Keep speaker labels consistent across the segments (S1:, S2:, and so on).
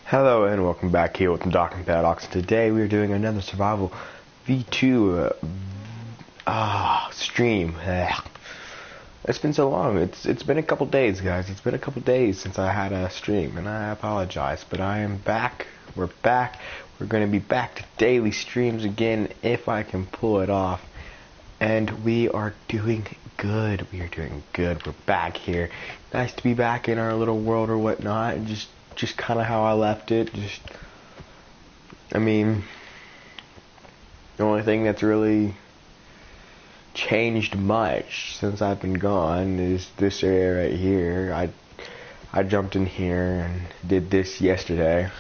S1: Hello and welcome back here with the Darkened Paradox. Today we are doing another survival V2 stream. It's been so long. It's been a couple days, guys. It's been a couple days since I had a stream, and I apologize. But I am back. We're back. We're going to be back to daily streams again if I can pull it off. And we are doing good. We are doing good. We're back here. Nice to be back in our little world or whatnot. Just kind of how I left it. I mean, the only thing that's really changed much since I've been gone is this area right here. I jumped in here and did this yesterday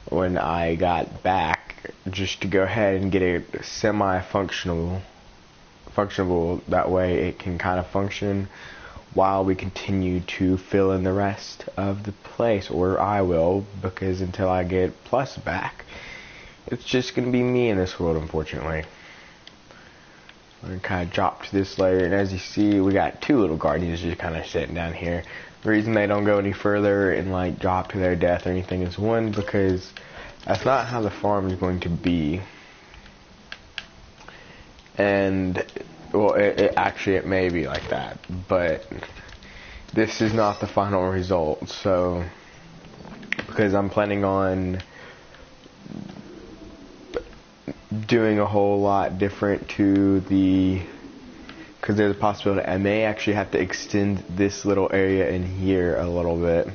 S1: when I got back, just to go ahead and get it semi-functional. That way it can kind of function while we continue to fill in the rest of the place, or I will, because until I get Plus back, it's just going to be me in this world, unfortunately. I'm going to kind of drop to this layer, and as you see, we got two little guardians just kind of sitting down here. The reason they don't go any further and like drop to their death or anything is, one, because that's not how the farm is going to be. And well, it may be like that, but this is not the final result. So, because I'm planning on doing a whole lot different to the, because there's a possibility I may actually have to extend this little area in here a little bit.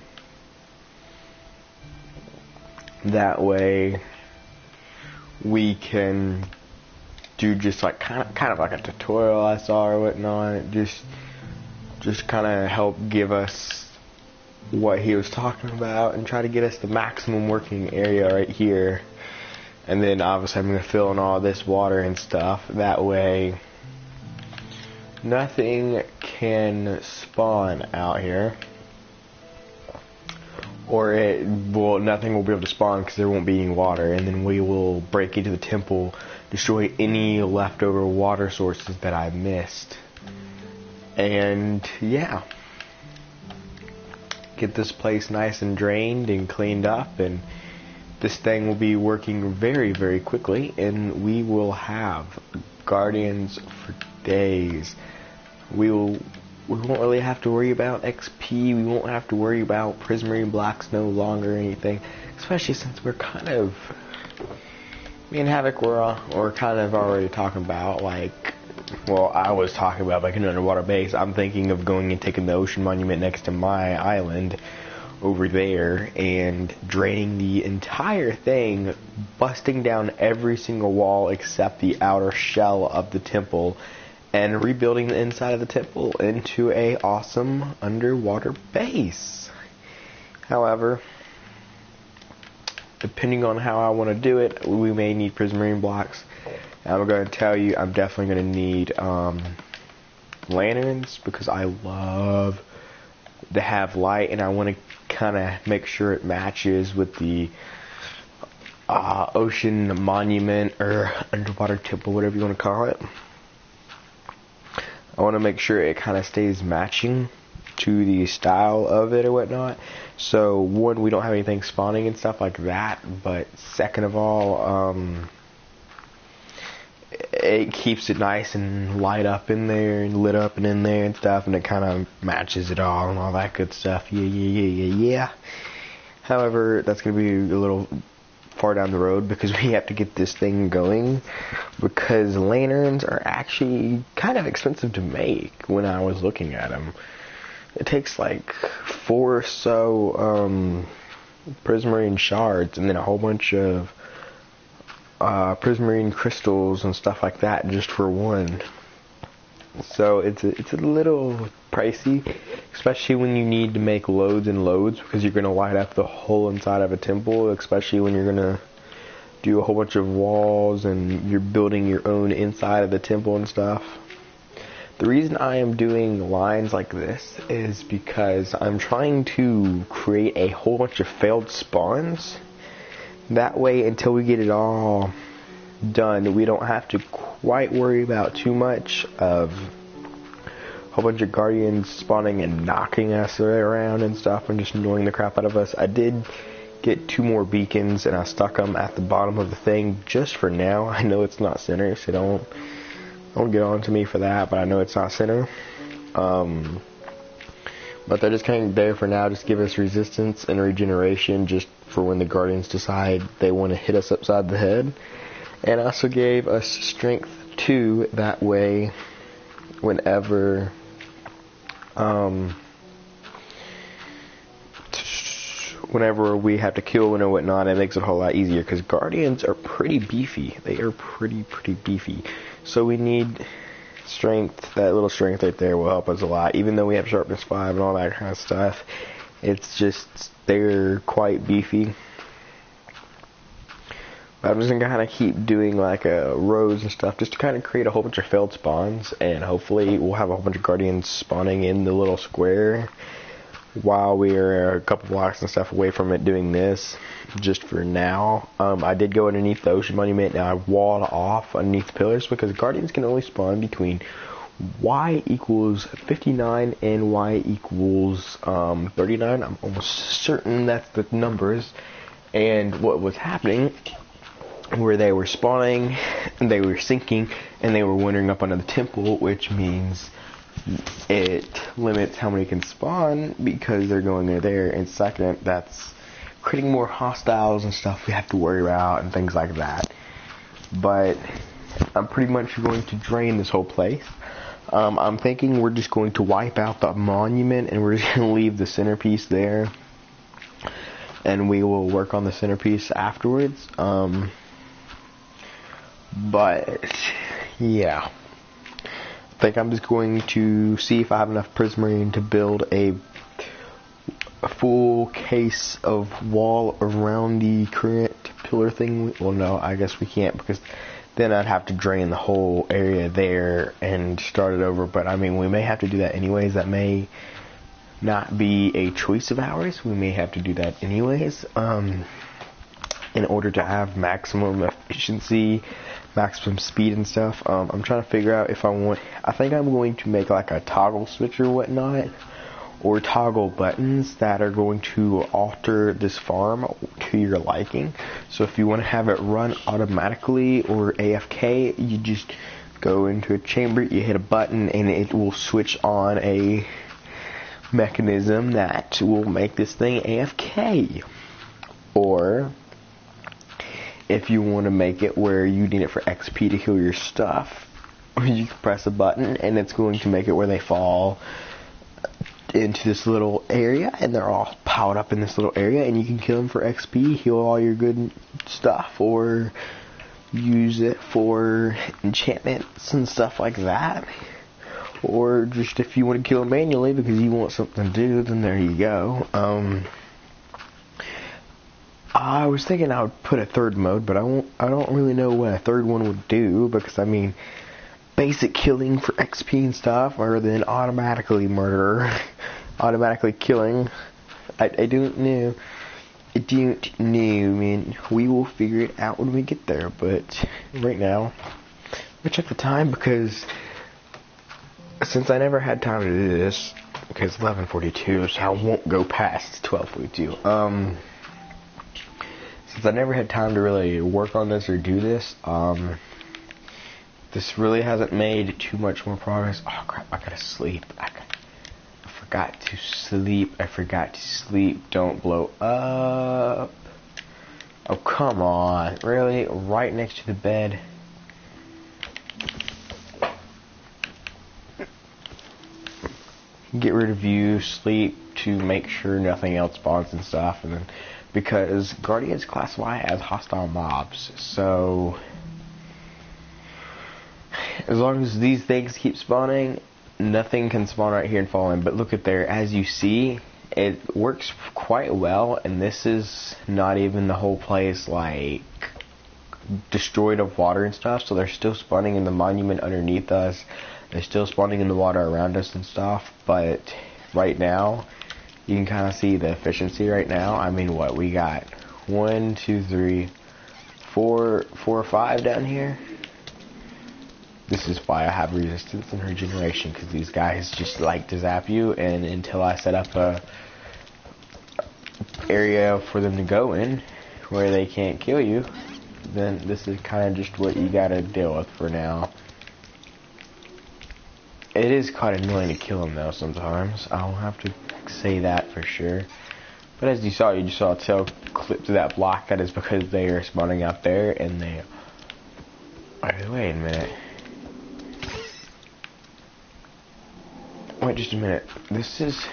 S1: That way we can do just like kind of like a tutorial I saw or whatnot. Just kind of help give us what he was talking about and try to get us the maximum working area right here. And then obviously I'm going to fill in all this water and stuff. That way nothing can spawn out here. Or nothing will be able to spawn because there won't be any water. And then we will break into the temple, destroy any leftover water sources that I missed. And yeah, get this place nice and drained and cleaned up, and this thing will be working very, very quickly, and we will have guardians for days. We won't really have to worry about XP. We won't have to worry about prismarine blocks no longer or anything, especially since we're kind of, me and Havoc we're kind of already talking about, like, well, I was talking about like an underwater base. I'm thinking of going and taking the ocean monument next to my island over there and draining the entire thing, busting down every single wall except the outer shell of the temple, and rebuilding the inside of the temple into a awesome underwater base. However, depending on how I want to do it, we may need prismarine blocks. I'm going to tell you, I'm definitely going to need lanterns, because I love to have light, and I want to kind of make sure it matches with the ocean monument or underwater temple, whatever you want to call it. I want to make sure it kind of stays matching to the style of it or whatnot. So, one, we don't have anything spawning and stuff like that, but second of all, it keeps it nice and light up in there and lit up and in there and stuff, and it kind of matches it all and all that good stuff. Yeah. However, that's going to be a little far down the road, because we have to get this thing going, because lanterns are actually kind of expensive to make when I was looking at them. It takes like 4 or so prismarine shards and then a whole bunch of prismarine crystals and stuff like that just for one. So it's a little pricey, especially when you need to make loads and loads, because you're going to light up the whole inside of a temple, especially when you're going to do a whole bunch of walls and you're building your own inside of the temple and stuff. The reason I am doing lines like this is because I'm trying to create a whole bunch of failed spawns. That way, until we get it all done, we don't have to quite worry about too much of a whole bunch of guardians spawning and knocking us around and stuff and just annoying the crap out of us. I did get 2 more beacons, and I stuck them at the bottom of the thing just for now. I know it's not center, so don't get on to me for that, but I know it's not center. But they're just kind of there for now, just give us resistance and regeneration just for when the Guardians decide they want to hit us upside the head. And I also gave us strength 2, that way whenever whenever we have to kill one or whatnot, it makes it a whole lot easier, because Guardians are pretty beefy. They are pretty beefy. So we need strength. That little strength right there will help us a lot. Even though we have sharpness 5 and all that kind of stuff, it's just, they're quite beefy. I'm just gonna kind of keep doing like rows and stuff just to kind of create a whole bunch of failed spawns, and hopefully we'll have a whole bunch of Guardians spawning in the little square while we're a couple blocks and stuff away from it doing this, just for now. I did go underneath the ocean monument, and I walled off underneath the pillars, because Guardians can only spawn between y equals 59 and y equals 39. I'm almost certain that's the numbers. And what was happening, where they were spawning, and they were sinking, and they were wandering up under the temple, which means it limits how many can spawn because they're going in there. And second, that's creating more hostiles and stuff we have to worry about and things like that. But I'm pretty much going to drain this whole place. I'm thinking we're just going to wipe out the monument, and we're just going to leave the centerpiece there, and we will work on the centerpiece afterwards. But yeah, I think I'm just going to see if I have enough prismarine to build a full case of wall around the current pillar thing. Well, no, I guess we can't, because then I'd have to drain the whole area there and start it over. But I mean, we may have to do that anyways. That may not be a choice of ours. We may have to do that anyways, in order to have maximum efficiency, maximum speed and stuff. I'm trying to figure out if I think I'm going to make like a toggle switch or whatnot, or toggle buttons that are going to alter this farm to your liking. So if you want to have it run automatically or AFK, you just go into a chamber, you hit a button, and it will switch on a mechanism that will make this thing AFK. Or if you want to make it where you need it for XP to heal your stuff, you can press a button and it's going to make it where they fall into this little area, and they're all piled up in this little area, and you can kill them for XP, heal all your good stuff, or use it for enchantments and stuff like that. Or just if you want to kill them manually because you want something to do, then there you go. I was thinking I would put a third mode, but I don't really know what a third one would do, because I mean, basic killing for XP and stuff, or then automatically murder, automatically killing. I don't know. I don't know, man. We will figure it out when we get there, but right now, let me check the time, because since I never had time to do this, because 11:42, so I won't go past 12:42. Since I never had time to really work on this or do this, this really hasn't made too much more progress. Oh crap, I gotta sleep. I forgot to sleep. Don't blow up. Oh, come on. Really? Right next to the bed? Get rid of you, sleep to make sure nothing else spawns and stuff, and then because Guardians classify as hostile mobs, so as long as these things keep spawning, nothing can spawn right here and fall in. But look at there, as you see, it works quite well, and this is not even the whole place like destroyed of water and stuff, so they're still spawning in the monument underneath us, they're still spawning in the water around us and stuff. But right now, you can kind of see the efficiency right now. I mean, what we got? 1, 2, 3, 4, 4 or 5 down here. This is why I have resistance and regeneration, because these guys just like to zap you, and until I set up a area for them to go in where they can't kill you, then this is kind of just what you gotta deal with for now. It is quite annoying to kill them though sometimes. I'll have to say that for sure. But as you saw a tail clip to that block. That is because they are spawning out there and they... Wait a minute. Wait just a minute. This is...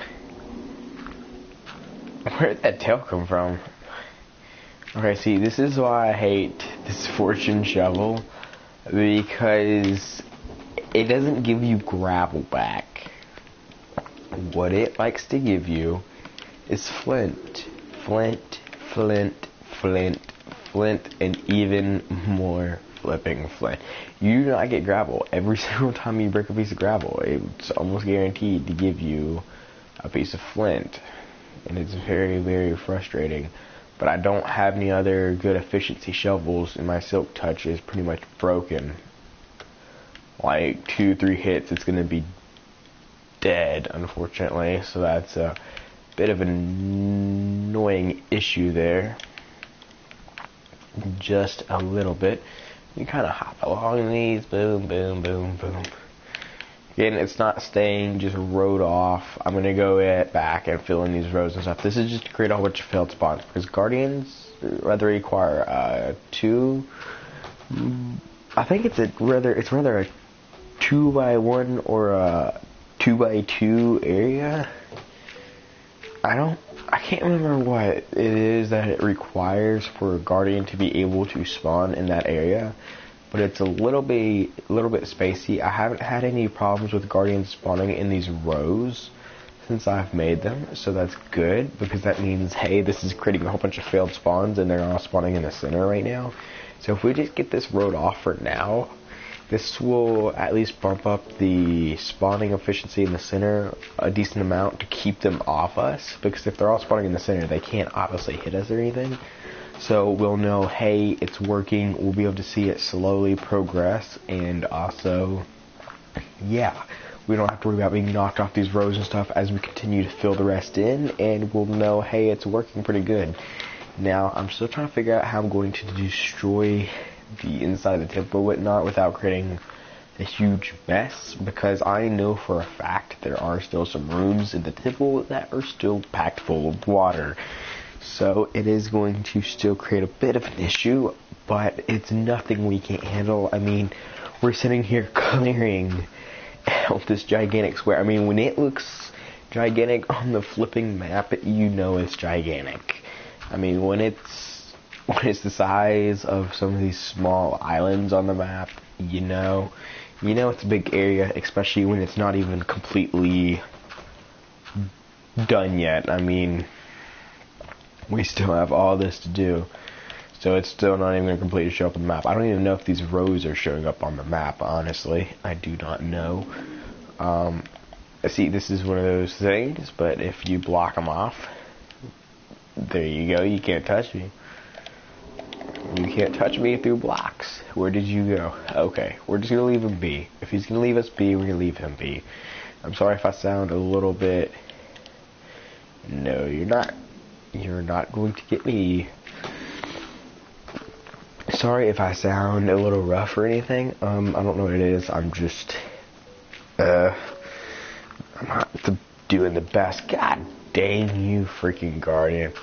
S1: Where did that tail come from? Okay, see, this is why I hate this fortune shovel. Because it doesn't give you gravel back. What it likes to give you is flint. Flint, flint, flint, flint, and even more flipping flint. You do not get gravel. Every single time you break a piece of gravel, it's almost guaranteed to give you a piece of flint. And it's very, very frustrating. But I don't have any other good efficiency shovels, and my silk touch is pretty much broken. Like 2-3 hits, it's gonna be dead, unfortunately. So that's a bit of an annoying issue there. Just a little bit. You kind of hop along these, boom, boom, boom, boom. Again, it's not staying just road off. I'm gonna go back and fill in these roads and stuff. This is just to create a whole bunch of failed spawns, because guardians rather require 2. I think it's rather a 2x1 or a 2x2 area. I can't remember what it is that it requires for a guardian to be able to spawn in that area, but it's a little bit spacey. I haven't had any problems with guardians spawning in these rows since I've made them, so that's good, because that means, hey, this is creating a whole bunch of failed spawns and they're all spawning in the center right now. So if we just get this road off for now, this will at least bump up the spawning efficiency in the center a decent amount to keep them off us, because if they're all spawning in the center, they can't obviously hit us or anything. So we'll know, hey, it's working. We'll be able to see it slowly progress, and also, yeah, we don't have to worry about being knocked off these rows and stuff as we continue to fill the rest in, and we'll know, hey, it's working pretty good. Now, I'm still trying to figure out how I'm going to destroy the inside of the temple and whatnot without creating a huge mess, because I know for a fact there are still some rooms in the temple that are still packed full of water. So it is going to still create a bit of an issue, but it's nothing we can't handle. I mean, we're sitting here clearing out this gigantic square. I mean, when it looks gigantic on the flipping map, you know it's gigantic. I mean, when it's the size of some of these small islands on the map, you know it's a big area, especially when it's not even completely done yet. I mean, we still have all this to do, so it's still not even completely show up on the map. I don't even know if these rows are showing up on the map, honestly. I do not know. See, this is one of those things, but if you block them off, there you go, you can't touch me. You can't touch me through blocks. Where did you go? Okay, we're just gonna leave him be. If he's gonna leave us be, we're gonna leave him be. I'm sorry if I sound a little bit... No, you're not. You're not going to get me. Sorry if I sound a little rough or anything. I don't know what it is. I'm just... I'm not doing the best. God dang you, freaking Guardian.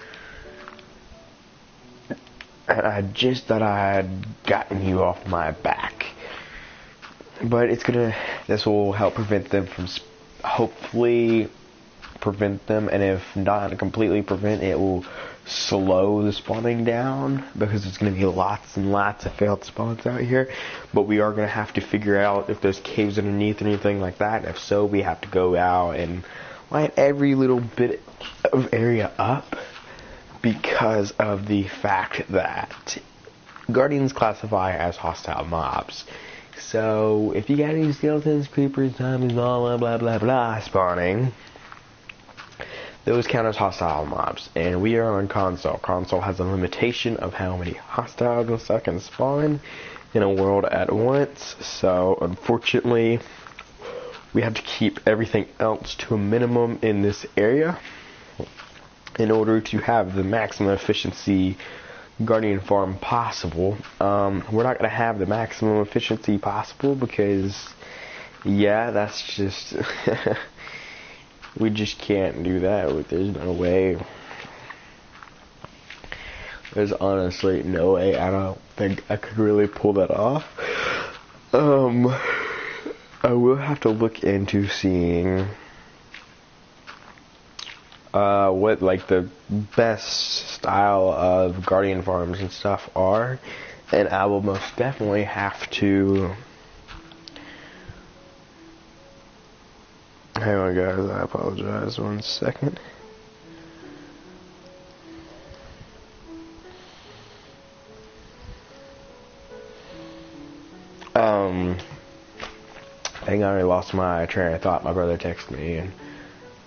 S1: And I just thought I had gotten you off my back. But this will help prevent them from, hopefully prevent them, and if not completely prevent, it will slow the spawning down, because there's going to be lots and lots of failed spawns out here. But we are going to have to figure out if there's caves underneath or anything like that. If so, we have to go out and light every little bit of area up, because of the fact that Guardians classify as hostile mobs. So if you got any skeletons, creepers, zombies, blah blah blah blah spawning, those count as hostile mobs. And we are on console. Console has a limitation of how many hostiles and stuff can spawn in a world at once. So unfortunately, we have to keep everything else to a minimum in this area. in order to have the maximum efficiency Guardian farm possible. We're not going to have the maximum efficiency possible because, yeah, that's just, we just can't do that. There's no way. There's honestly no way. I don't think I could really pull that off. I will have to look into seeing what like the best style of Guardian farms and stuff are, and I will most definitely have to. Hang on, guys. I apologize. 1 second. I think I already lost my train of thought. My brother texted me, and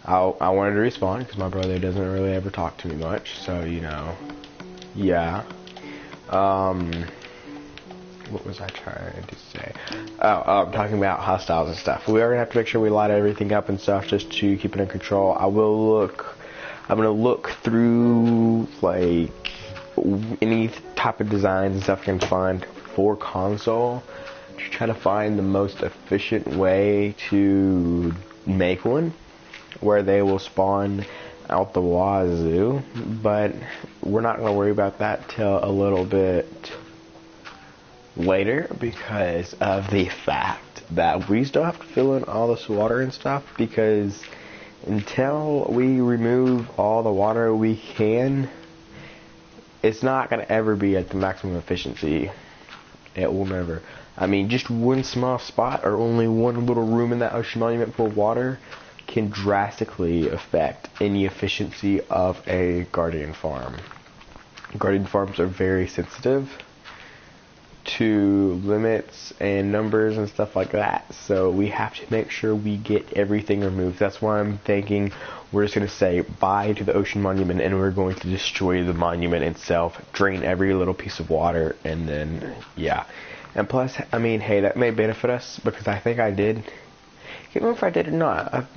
S1: I wanted to respond because my brother doesn't really ever talk to me much. So, you know, yeah. What was I trying to say? I'm talking about hostiles and stuff. We are gonna have to make sure we light everything up and stuff just to keep it in control. I'm gonna look through like any type of designs and stuff I can find for console to try to find the most efficient way to make one where they will spawn out the wazoo, but we're not going to worry about that till a little bit later because of the fact that we still have to fill in all this water and stuff, because until we remove all the water we can, it's not going to ever be at the maximum efficiency. It will never. I mean, just one small spot or only one little room in that ocean monument full of water can drastically affect any efficiency of a Guardian farm. Guardian farms are very sensitive to limits and numbers and stuff like that, so we have to make sure we get everything removed. That's why I'm thinking we're just going to say bye to the ocean monument and we're going to destroy the monument itself, drain every little piece of water, and then, yeah. And plus, I mean, hey, that may benefit us because I think I did. I can't remember if I did or not.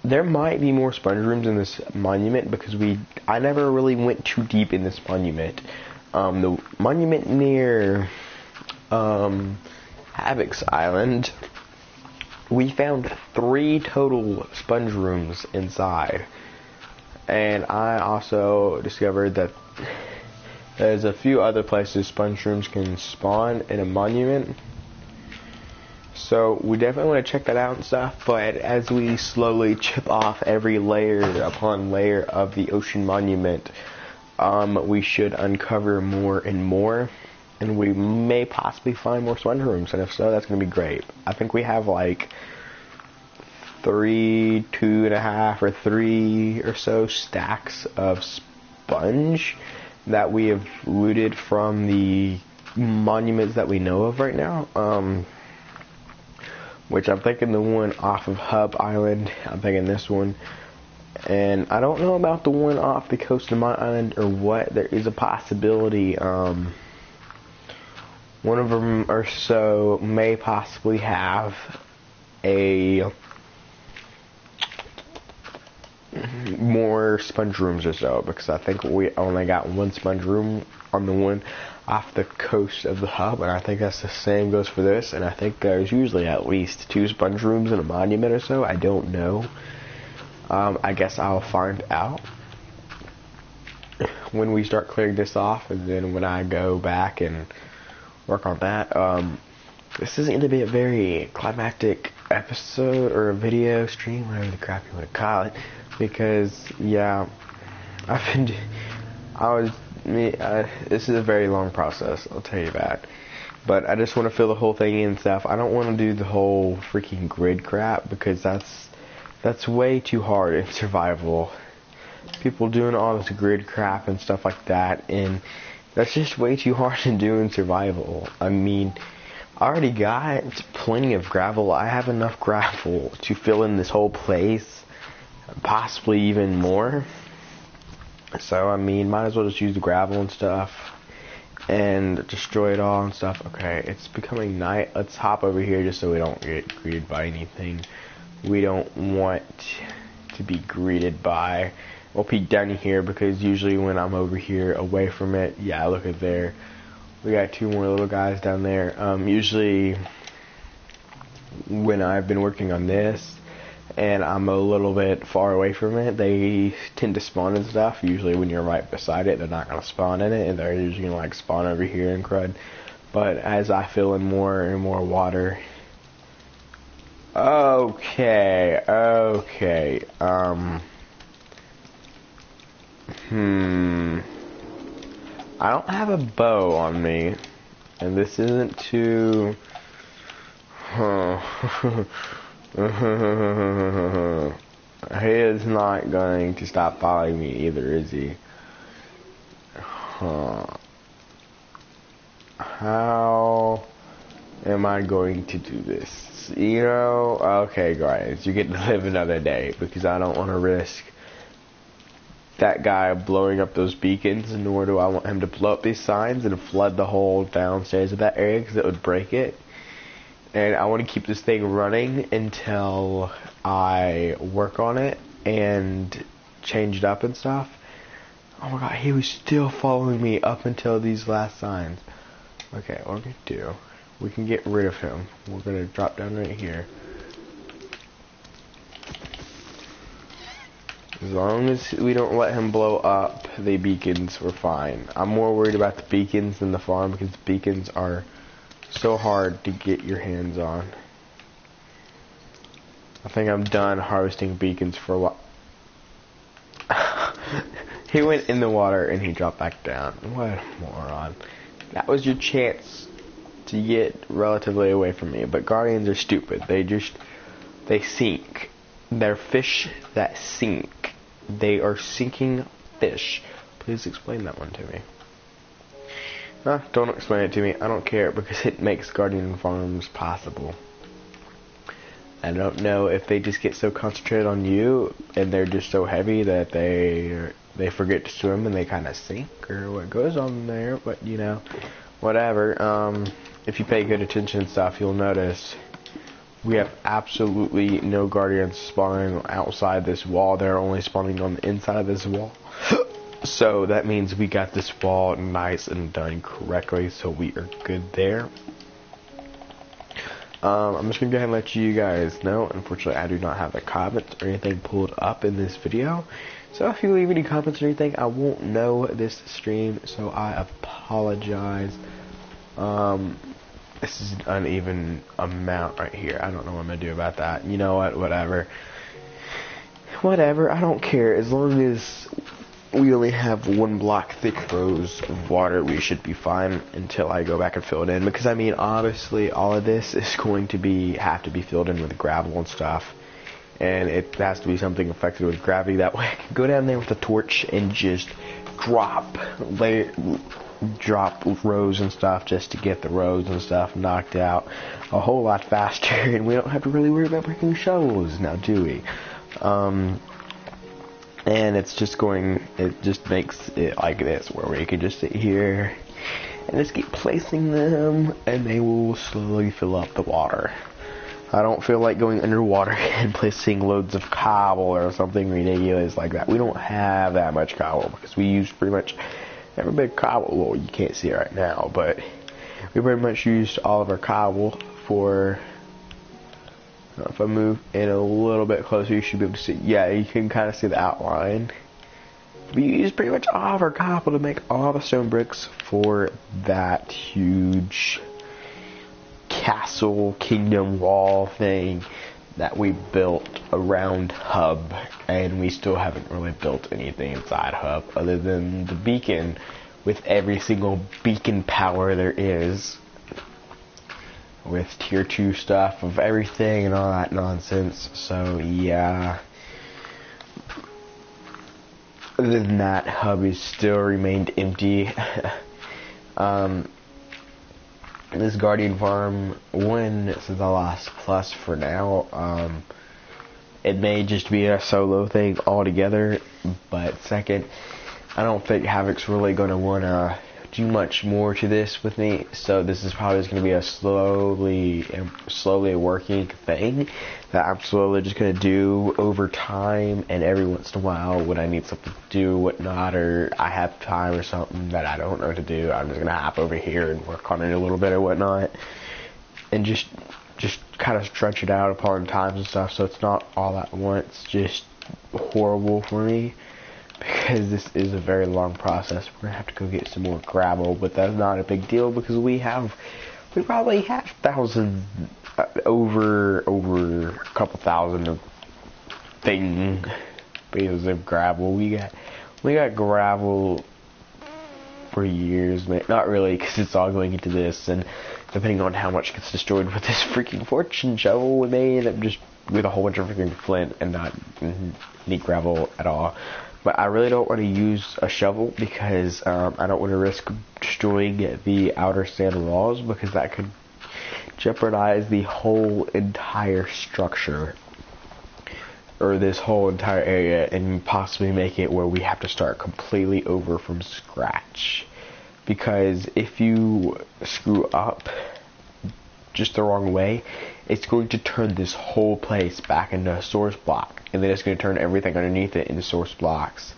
S1: There might be more sponge rooms in this monument because I never really went too deep in this monument. The monument near Havoc's Island, we found 3 total sponge rooms inside. And I also discovered that there's a few other places sponge rooms can spawn in a monument. So we definitely want to check that out and stuff, but as we slowly chip off every layer upon layer of the ocean monument, we should uncover more and more, and we may possibly find more sponge rooms, and if so, that's going to be great. I think we have like 3, 2.5, or 3 or so stacks of sponge that we have looted from the monuments that we know of right now. Which I'm thinking the one off of Hub Island, I'm thinking this one. And I don't know about the one off the coast of my island or what. There is a possibility one of them or so may possibly have a more sponge rooms or so, because I think we only got 1 sponge room on the one off the coast of the hub, and I think that's the same goes for this, and I think there's usually at least 2 sponge rooms in a monument or so. I don't know. I guess I'll find out when we start clearing this off, and then when I go back and work on that. This isn't going to be a very climactic episode or a video stream, whatever the crap you want to call it, because, yeah, this is a very long process, I'll tell you that. But I just want to fill the whole thing in and stuff. I don't want to do the whole freaking grid crap because that's way too hard in survival. People doing all this grid crap and stuff like that, and that's just way too hard to do in survival. I mean, I already got plenty of gravel. I have enough gravel to fill in this whole place, possibly even more. So, I mean, might as well just use the gravel and stuff and destroy it all and stuff. Okay, it's becoming night. Let's hop over here just so we don't get greeted by anything we don't want to be greeted by. We'll peek down here because usually when I'm over here away from it, yeah, look at there. We got 2 more little guys down there. Usually when I've been working on this and I'm a little bit far away from it, they tend to spawn and stuff. Usually when you're right beside it, they're not going to spawn in it, and they're usually going to like spawn over here and crud. But as I fill in more and more water... Okay. I don't have a bow on me, and this isn't too... He is not going to stop following me either, is he? How am I going to do this? You know, okay guys, you get to live another day, because I don't want to risk that guy blowing up those beacons, nor do I want him to blow up these signs and flood the whole downstairs of that area, because it would break it. And I want to keep this thing running until I work on it and change it up and stuff. Oh my god, he was still following me up until these last signs. Okay, what we're going to do, we can get rid of him. We're going to drop down right here. As long as we don't let him blow up the beacons, we're fine. I'm more worried about the beacons than the farm, because the beacons are so hard to get your hands on. I think I'm done harvesting beacons for a while. He went in the water and he dropped back down. What a moron. That was your chance to get relatively away from me. But guardians are stupid. They sink. They're fish that sink. They are sinking fish. Please explain that one to me. Don't explain it to me. I don't care, because it makes guardian farms possible. I don't know if they just get so concentrated on you and they're just so heavy that they forget to swim and they kind of sink, or what goes on there, but you know, whatever. If you pay good attention and stuff, you'll notice we have absolutely no guardians spawning outside this wall. They're only spawning on the inside of this wall. So that means we got this wall nice and done correctly, so we are good there. I'm just going to go ahead and let you guys know, unfortunately I do not have a comment or anything pulled up in this video. So if you leave any comments or anything, I won't know this stream, so I apologize. This is an uneven amount right here. I don't know what I'm going to do about that. You know what, whatever. Whatever, I don't care. As long as we only have 1 block thick rows of water, we should be fine until I go back and fill it in. Because I mean, obviously, all of this is going to have to be filled in with gravel and stuff, and it has to be something affected with gravity. That way, I can go down there with a torch and just drop rows and stuff, just to get the rows and stuff knocked out a whole lot faster, and we don't have to really worry about breaking shovels now, do we? And it just makes it like this, where we can just sit here and just keep placing them, and they will slowly fill up the water. I don't feel like going underwater and placing loads of cobble or something ridiculous like that. We don't have that much cobble, because we use pretty much every bit of cobble. Well, you can't see it right now, but we pretty much used all of our cobble for... If I move in a little bit closer, you should be able to see. Yeah, you can kind of see the outline. We used pretty much all of our cobble to make all the stone bricks for that huge castle kingdom wall thing that we built around Hub, and we still haven't really built anything inside Hub other than the beacon with every single beacon power there is, with tier 2 stuff of everything and all that nonsense. So yeah, other than that, Hub has still remained empty. This Guardian farm, one, since I lost Plus for now, it may just be a solo thing altogether, but second, I don't think Havoc's really going to want to do much more to this with me, so this is probably just going to be a slowly working thing that I'm slowly just going to do over time, and every once in a while when I need something to do, whatnot, or I have time or something that I don't know what to do, I'm just going to hop over here and work on it a little bit or whatnot, and just kind of stretch it out upon times and stuff, so it's not all at once just horrible for me. Because this is a very long process. We're gonna have to go get some more gravel, but that's not a big deal because we probably have thousands, over a couple thousand of pieces of gravel. We got gravel for years, man. Not really, because it's all going into this, and depending on how much gets destroyed with this freaking fortune shovel, we may end up just with a whole bunch of freaking flint and not need gravel at all. But I really don't want to use a shovel because I don't want to risk destroying the outer sand walls, because that could jeopardize the whole entire structure, or this whole entire area, and possibly make it where we have to start completely over from scratch. Because if you screw up just the wrong way, it's going to turn this whole place back into a source block, and then it's going to turn everything underneath it into source blocks,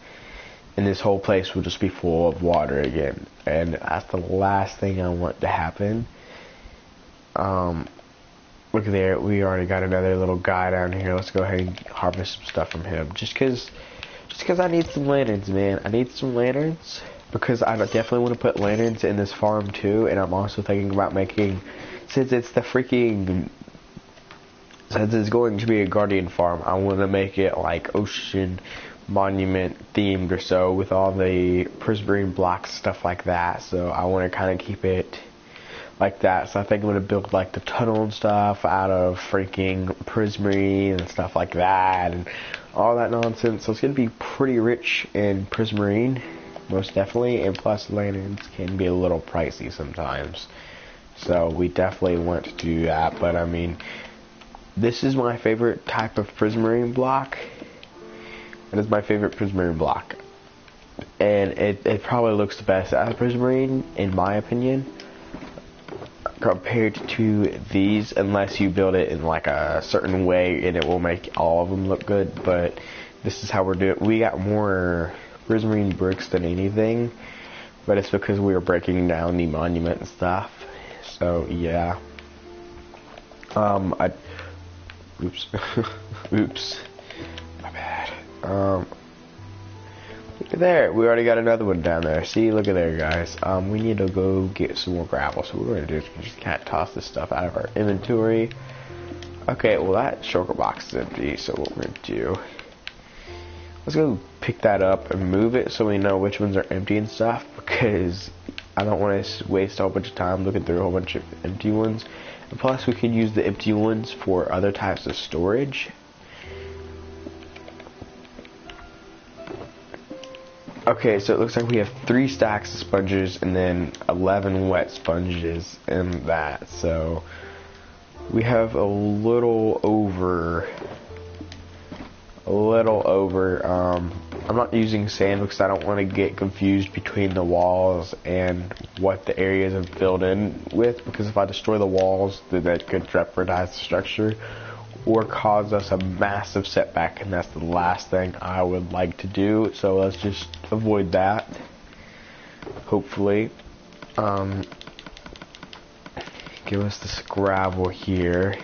S1: and this whole place will just be full of water again, and that's the last thing I want to happen. Look there, we already got another little guy down here. Let's go ahead and harvest some stuff from him, just cause I need some lanterns, man. I need some lanterns because I definitely want to put lanterns in this farm too, and I'm also thinking about making, since it's going to be a guardian farm, I want to make it like ocean monument themed or so, with all the prismarine blocks, stuff like that. So I want to kind of keep it like that. So I think I'm going to build like the tunnel and stuff out of freaking prismarine and stuff like that, and all that nonsense. So it's going to be pretty rich in prismarine, most definitely, and plus lanterns can be a little pricey sometimes. So we definitely want to do that, but I mean, this is my favorite type of prismarine block. It is my favorite prismarine block. And it probably looks the best out of prismarine, in my opinion, compared to these, unless you build it in like a certain way and it will make all of them look good. But this is how we're doing it. We got more prismarine bricks than anything, but it's because we were breaking down the monument and stuff. So yeah. Oops. Oops. My bad. Look at there. We already got another one down there. See, look at there, guys. We need to go get some more gravel. So what we're going to do is we just can't toss this stuff out of our inventory. Okay, well that shulker box is empty. So what we're going to do, let's go pick that up and move it so we know which ones are empty and stuff. Because I don't want to waste a whole bunch of time looking through a whole bunch of empty ones. And plus, we can use the empty ones for other types of storage. Okay, so it looks like we have 3 stacks of sponges and then 11 wet sponges in that. So we have a little over. I'm not using sand because I don't want to get confused between the walls and what the areas are filled in with, because if I destroy the walls, then that could jeopardize the structure or cause us a massive setback, and that's the last thing I would like to do. So let's just avoid that, hopefully. Give us this gravel here.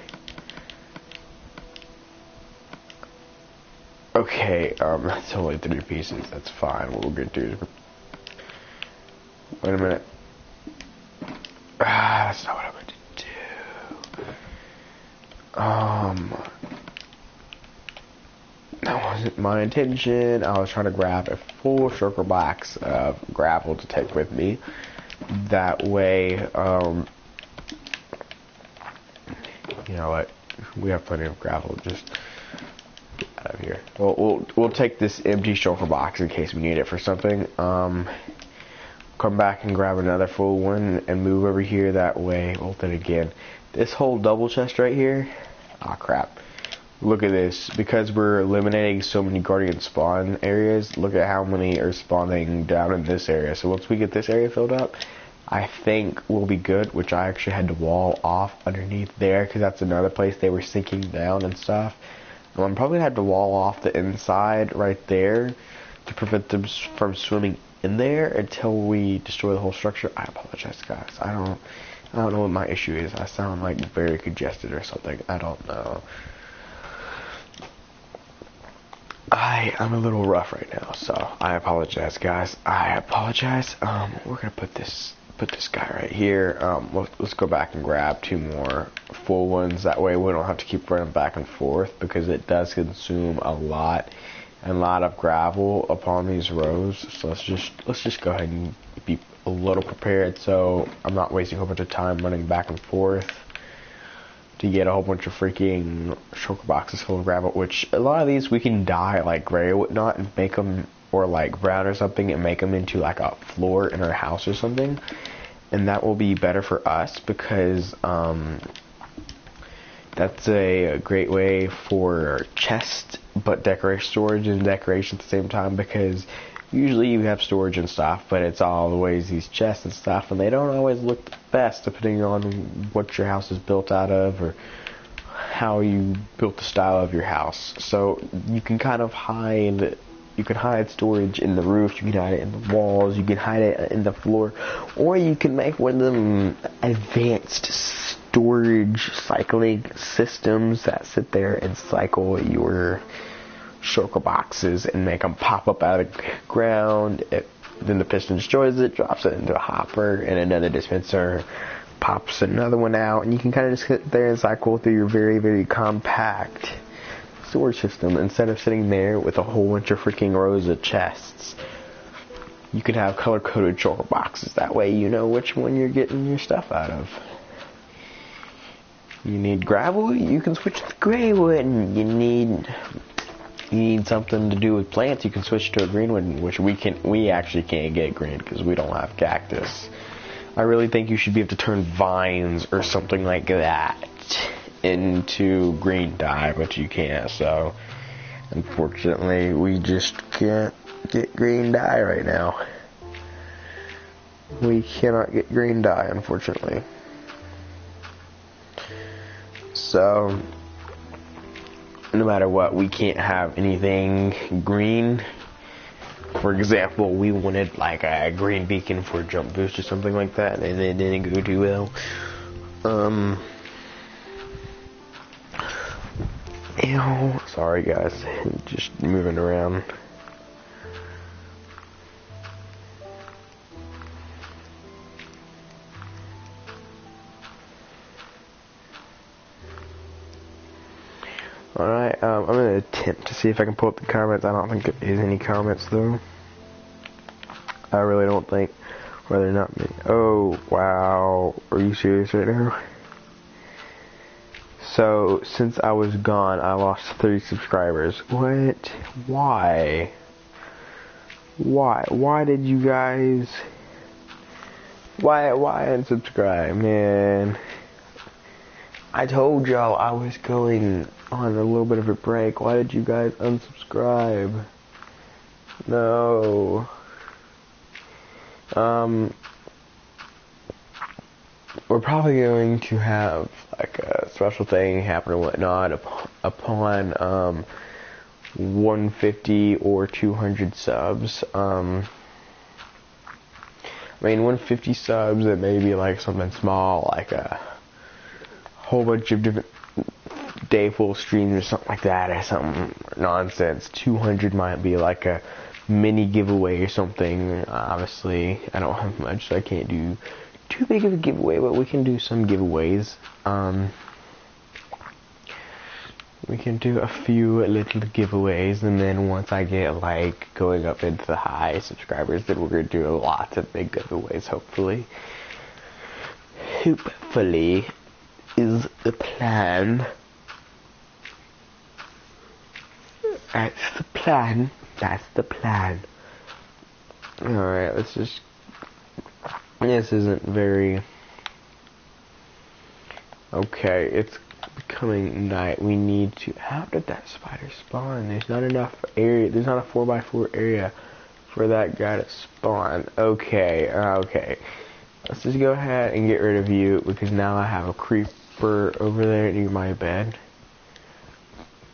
S1: Okay, that's only 3 pieces. That's fine. What we're gonna do is, wait a minute. That's not what I meant to do. That wasn't my intention. I was trying to grab a full shulker box of gravel to take with me. That way, you know what? We have plenty of gravel. Just out of here. We'll take this empty shulker box in case we need it for something. Come back and grab another full one and move over here that way. Well, then again, this whole double chest right here. Ah, crap. Look at this. Because we're eliminating so many guardian spawn areas, look at how many are spawning down in this area. So once we get this area filled up, I think we'll be good, which I actually had to wall off underneath there because that's another place they were sinking down and stuff. I'm probably going to have to wall off the inside right there to prevent them from swimming in there until we destroy the whole structure. I apologize, guys. I don't know what my issue is. I sound like very congested or something. I don't know. I'm a little rough right now, so I apologize, guys. I apologize. We're gonna put this guy right here. Let's go back and grab 2 more full ones. That way we don't have to keep running back and forth because it does consume a lot of gravel upon these rows. So let's just go ahead and be a little prepared so I'm not wasting a whole bunch of time running back and forth to get a whole bunch of freaking shulker boxes full of gravel, which a lot of these we can dye like gray or whatnot and make them, or like brown or something, and make them into like a floor in our house or something, and that will be better for us because that's a great way for chest but decoration, storage and decoration at the same time, because usually you have storage and stuff, but it's always these chests and stuff, and they don't always look the best depending on what your house is built out of or how you built the style of your house. So you can kind of hide storage in the roof, you can hide it in the walls, you can hide it in the floor, or you can make one of them advanced storage cycling systems that sit there and cycle your shulker boxes and make them pop up out of the ground. Then the piston destroys it, drops it into a hopper, and another dispenser pops another one out, and you can kind of just sit there and cycle through your very, very compact storage system instead of sitting there with a whole bunch of freaking rows of chests. You can have color-coded shulker boxes. That way you know which one you're getting your stuff out of. You need gravel, you can switch to gray wood. You need something to do with plants, you can switch to a green one, which we actually can't get green because we don't have cactus. I really think you should be able to turn vines or something like that into green dye, but you can't, so unfortunately we just can't get green dye right now. We cannot get green dye, unfortunately. So no matter what, we can't have anything green. For example, we wanted like a green beacon for jump boost or something like that, and it didn't go too well. Ew, sorry guys, just moving around. Alright, I'm going to attempt to see if I can pull up the comments. I don't think there is any comments though. I really don't think. Whether or not me. Oh, wow. Are you serious right now? So, since I was gone, I lost 30 subscribers. What? Why? Why did you guys... Why unsubscribe, man? I told y'all I was going on a little bit of a break. Why did you guys unsubscribe? No. We're probably going to have like a special thing happen or whatnot upon 150 or 200 subs. I mean, 150 subs, it may be like something small, like a whole bunch of different day full streams or something like that, or something nonsense. 200 might be like a mini giveaway or something. Obviously, I don't have much, so I can't do too big of a giveaway, but we can do some giveaways. We can do a few little giveaways, and then once I get like going up into the high subscribers, then we're gonna do lots of big giveaways. Hopefully is the plan. That's the plan. Alright, let's just... This isn't very... Okay, it's becoming night. We need to... How did that spider spawn? There's not enough area. There's not a 4x4 area for that guy to spawn. Okay, okay. Let's just go ahead and get rid of you, because now I have a creeper over there near my bed.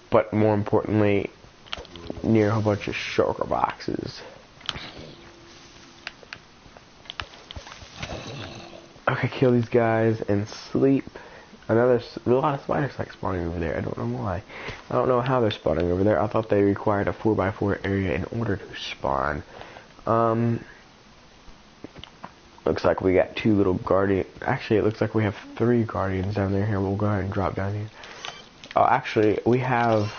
S1: But more importantly, near a whole bunch of shulker boxes. Okay, kill these guys and sleep. A lot of spiders like spawning over there. I don't know why. I don't know how they're spawning over there. I thought they required a 4x4 area in order to spawn. Looks like we got 2 little guardians. Actually, it looks like we have 3 guardians down there. Here, we'll go ahead and drop down here. Oh, actually, we have.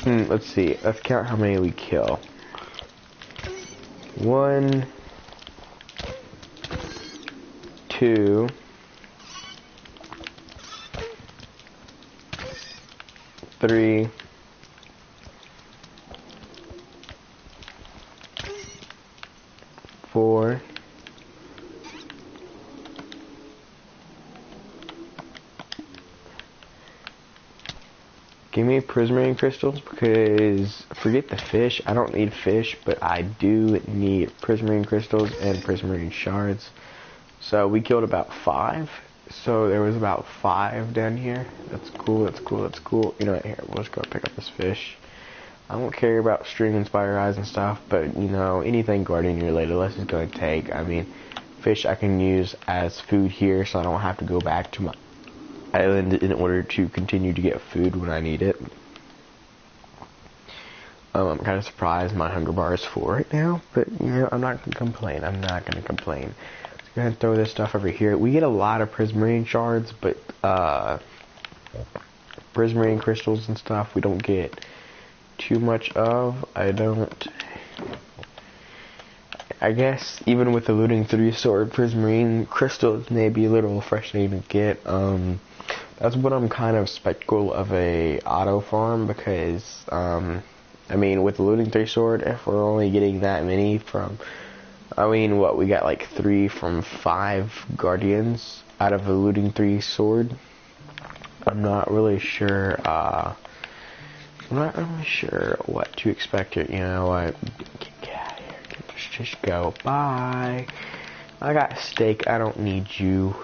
S1: Let's see. Let's count how many we kill. 1, 2, 3, 4, 'Give me prismarine crystals, because forget the fish. I don't need fish, but I do need prismarine crystals and prismarine shards. So we killed about 5. So there was about 5 down here. That's cool, that's cool, that's cool. You know what, here, we'll just go pick up this fish. I don't care about string and spider eyes and stuff, but, you know, anything guardian related, let's just go and take. I mean, fish I can use as food here, so I don't have to go back to my island in order to continue to get food when I need it. I'm kind of surprised my hunger bar is full right now, but, you know, I'm not going to complain. I'm not going to complain. Let's go ahead and throw this stuff over here. We get a lot of prismarine shards, but, prismarine crystals and stuff we don't get too much of. I guess even with the looting 3 sword, prismarine crystals may be a little frustrating to get. That's what I'm kind of skeptical of a auto farm, because I mean, with the looting 3 sword, if we're only getting that many from, I mean, what, we got like 3 from 5 guardians out of a looting 3 sword. I'm not really sure. I'm not really sure what to expect here. You know what? Get out of here. Let's just go. Bye. I got a steak. I don't need you.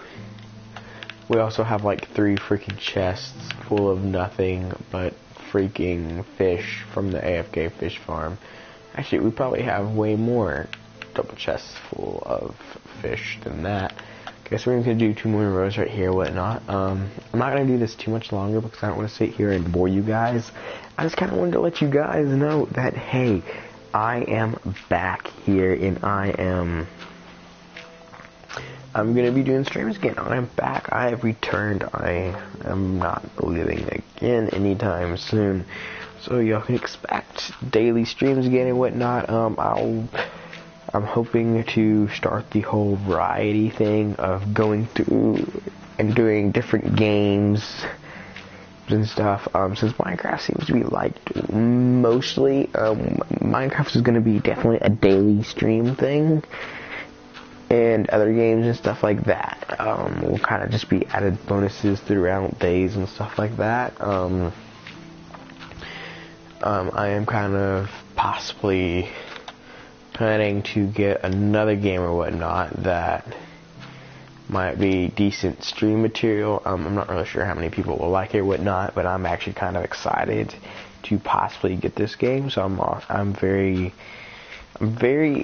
S1: We also have like 3 freaking chests full of nothing but freaking fish from the AFK fish farm. Actually, we probably have way more double chests full of fish than that. Guess we're going to do 2 more rows right here, whatnot. I'm not going to do this too much longer because I don't want to sit here and bore you guys. I just kind of wanted to let you guys know that, hey, I am back here and I'm going to be doing streams again. I'm back. I have returned. I am not living again anytime soon. So y'all can expect daily streams again and whatnot. I'm hoping to start the whole variety thing of going through and doing different games and stuff. Since Minecraft seems to be liked mostly, Minecraft is going to be definitely a daily stream thing. And other games and stuff like that will kind of just be added bonuses throughout days and stuff like that. I am kind of possibly planning to get another game or whatnot that might be decent stream material. I'm not really sure how many people will like it or whatnot, but I'm actually kind of excited to possibly get this game. So I'm very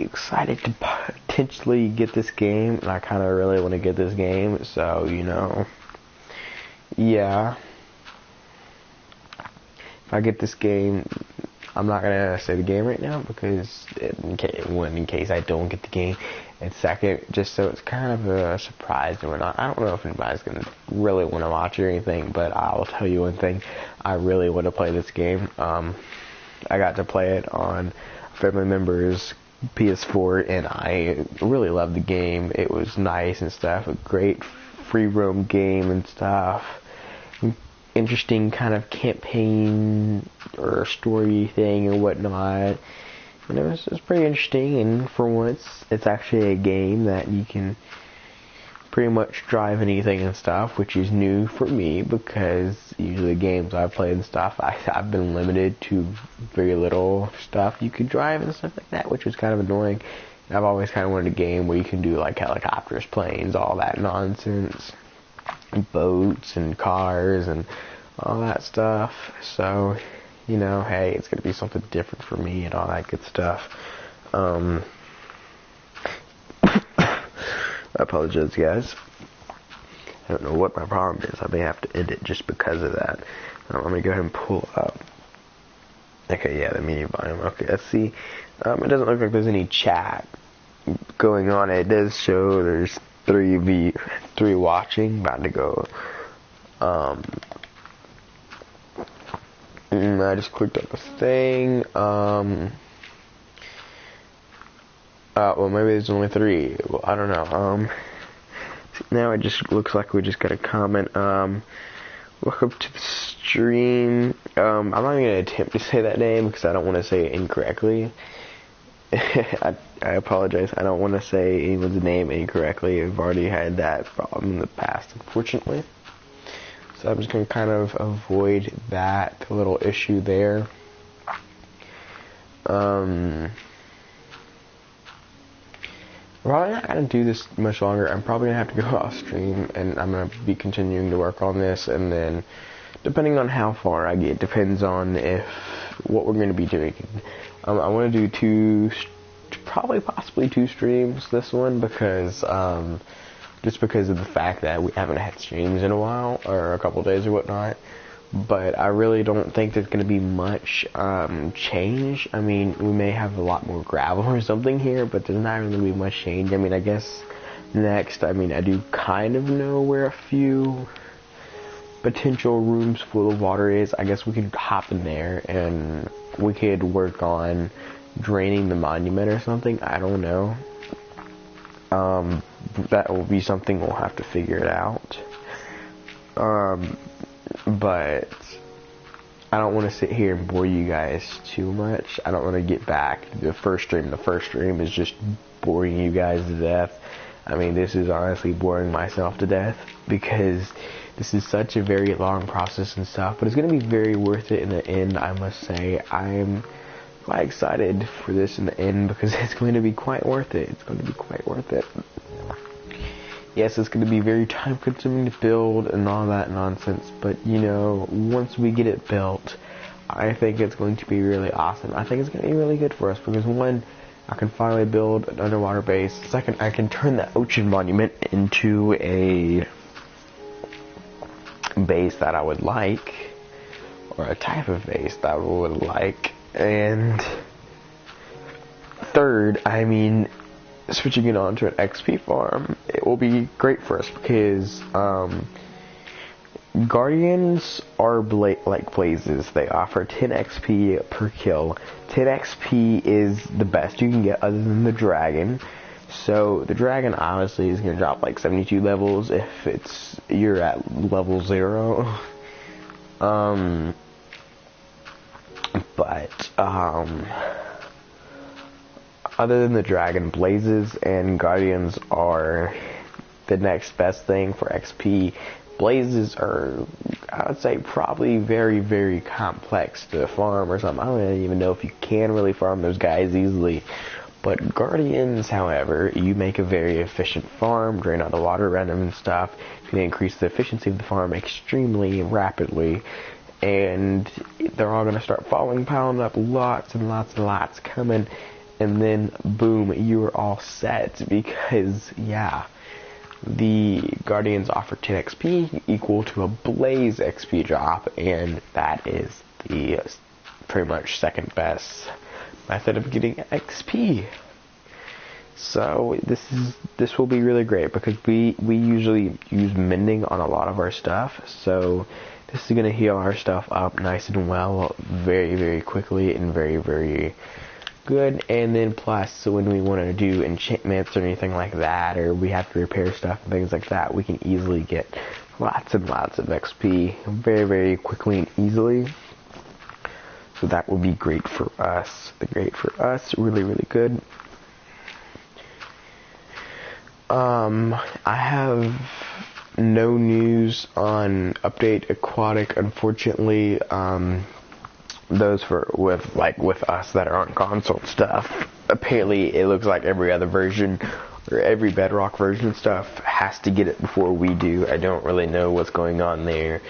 S1: excited to potentially get this game, and I kind of really want to get this game. So, you know, yeah. If I get this game, I'm not gonna say the game right now because in case I don't get the game, and second, just so it's kind of a surprise and whatnot. I don't know if anybody's gonna really want to watch or anything, but I'll tell you one thing: I really want to play this game. I got to play it on a family member's PS4, and I really loved the game. It was nice and stuff. A great free roam game and stuff. Interesting kind of campaign or story thing or whatnot. And it was pretty interesting, and for once it's actually a game that you can pretty much drive anything and stuff, which is new for me because usually games I've played and stuff, I've been limited to very little stuff you could drive and stuff like that, which was kind of annoying. I've always kind of wanted a game where you can do like helicopters, planes, all that nonsense, boats and cars and all that stuff. So, you know, hey, it's gonna be something different for me and all that good stuff. I apologize, guys. I don't know what my problem is. I may have to end it just because of that. Let me go ahead and pull up. Okay, yeah, the medium volume. Okay, let's see. It doesn't look like there's any chat going on. It does show there's 3 watching. About to go. I just clicked on this thing. Well, maybe there's only 3. Well, I don't know. Now it just looks like we just got a comment. Welcome to the stream. I'm not even gonna attempt to say that name because I don't want to say it incorrectly. I apologize. I don't want to say anyone's name incorrectly. I've already had that problem in the past, unfortunately. So I'm just gonna kind of avoid that little issue there. Probably not going to do this much longer. I'm probably going to have to go off stream, and I'm going to be continuing to work on this, and then depending on how far I get, depends on what we're going to be doing. I want to do possibly 2 streams this one, because just because of the fact that we haven't had streams in a while, or a couple days or whatnot. But I really don't think there's going to be much change. I mean, we may have a lot more gravel or something here, but there's not really going to be much change. I mean, I guess next, I do kind of know where a few potential rooms full of water is. I guess we could hop in there and we could work on draining the monument or something. I don't know. That will be something we'll have to figure it out. But I don't want to sit here and bore you guys too much. I don't want to get back to the first stream. The first stream is just boring you guys to death. I mean, this is honestly boring myself to death because this is such a very long process and stuff. But it's going to be very worth it in the end, I must say. I'm quite excited for this in the end because it's going to be quite worth it. It's going to be quite worth it. Yes, it's going to be very time consuming to build and all that nonsense, but you know, once we get it built, I think it's going to be really awesome. I think it's going to be really good for us because 1, I can finally build an underwater base. 2nd, I can turn the ocean monument into a base that I would like, or a type of base that I would like. And 3rd, switching it on to an XP farm, it will be great for us because Guardians are like blazes. They offer 10 XP per kill. 10 XP is the best you can get other than the dragon. So the dragon obviously is going to drop like 72 levels if you're at level 0. Other than the dragon, blazes and guardians are the next best thing for XP. Blazes are, I would say, probably very, very complex to farm or something. I don't even know if you can really farm those guys easily. But guardians, however, you make a very efficient farm, drain out the water around them and stuff. You can increase the efficiency of the farm extremely rapidly. And they're all going to start piling up lots and lots and lots coming. And then, boom, you are all set because, yeah, the Guardians offer 10 XP equal to a Blaze XP drop, and that is the pretty much 2nd best method of getting XP. So this will be really great because we usually use mending on a lot of our stuff, so this is going to heal our stuff up nice and well very, very quickly and very, very good. And then plus, so when we want to do enchantments or anything like that, or we have to repair stuff and things like that, we can easily get lots and lots of XP very, very quickly and easily. So that would be great for us. Really, really good. I have no news on Update Aquatic, unfortunately. Those with us that are on console stuff. Apparently, it looks like every other version or every Bedrock version stuff has to get it before we do. I don't really know what's going on there,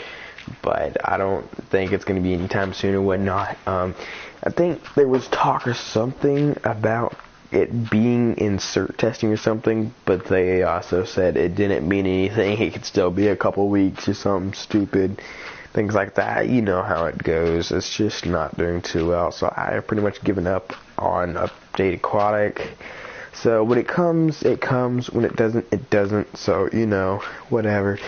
S1: but I don't think it's going to be anytime soon or whatnot. I think there was talk or something about it being in cert testing or something, but they also said it didn't mean anything. It could still be a couple weeks or something stupid. Things like that. You know how it goes. It's just not doing too well. So I have pretty much given up on Update Aquatic. So when it comes, it comes. When it doesn't, it doesn't. So, you know, whatever.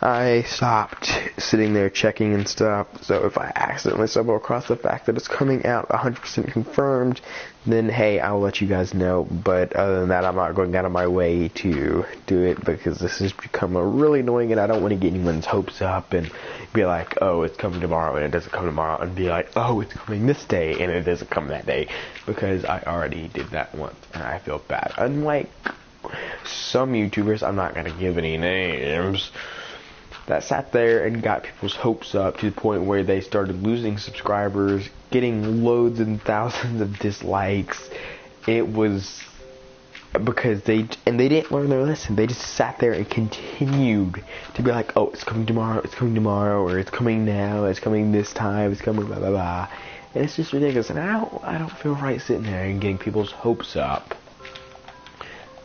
S1: I stopped sitting there checking and stuff. So if I accidentally stumble across the fact that it's coming out 100% confirmed, then hey, I'll let you guys know. But other than that, I'm not going out of my way to do it because this has become really annoying, and I don't want to get anyone's hopes up and be like, oh, it's coming tomorrow and it doesn't come tomorrow, and be like, oh, it's coming this day and it doesn't come that day, because I already did that once and I feel bad. Unlike some YouTubers, I'm not going to give any names, that sat there and got people's hopes up to the point where they started losing subscribers, getting loads and thousands of dislikes. It was because they didn't learn their lesson. They just sat there and continued to be like, oh, it's coming tomorrow, or it's coming now, it's coming this time, it's coming blah blah blah. And it's just ridiculous, and I don't feel right sitting there and getting people's hopes up.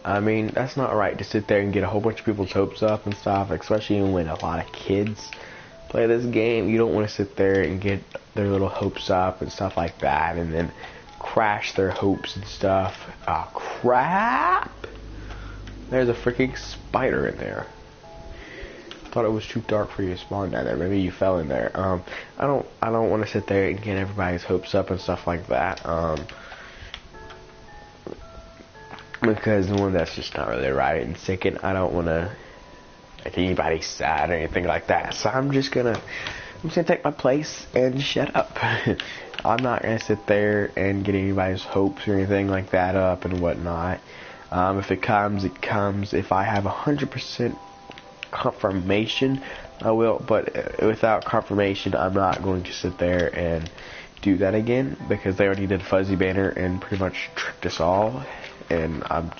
S1: I mean, that's not right to sit there and get a whole bunch of people's hopes up and stuff, especially when a lot of kids play this game. You don't want to sit there and get their little hopes up and stuff like that, and then crash their hopes and stuff. Ah, crap! There's a freaking spider in there. Thought it was too dark for you to spawn down there. Maybe you fell in there. I don't want to sit there and get everybody's hopes up and stuff like that. Because one, that's just not really right, and second, I don't want to make anybody sad or anything like that. So I'm just gonna take my place and shut up. I'm not gonna sit there and get anybody's hopes or anything like that up and whatnot. If it comes, it comes. If I have 100% confirmation, I will. But without confirmation, I'm not going to sit there and do that again, because they already did Fuzzy Banner and pretty much tricked us all. And I'm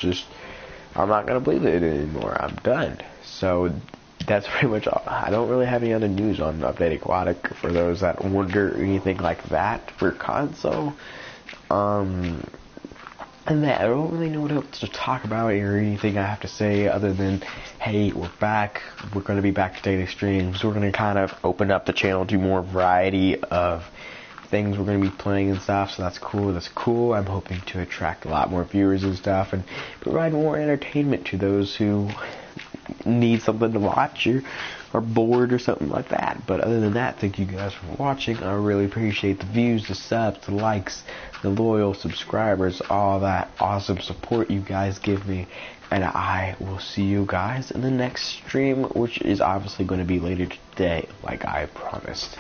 S1: not going to believe it anymore. I'm done. So that's pretty much all. I don't really have any other news on Update Aquatic for those that wonder or anything like that for console. And that, I don't really know what else to talk about or anything I have to say other than, hey, we're back. We're going to be back to daily streams. We're going to kind of open up the channel to more variety of things we're going to be playing and stuff, so that's cool. I'm hoping to attract a lot more viewers and stuff and provide more entertainment to those who need something to watch or are bored or something like that. But other than that, thank you guys for watching. I really appreciate the views, the subs, the likes, the loyal subscribers, all that awesome support you guys give me, and I will see you guys in the next stream, which is obviously going to be later today, like I promised.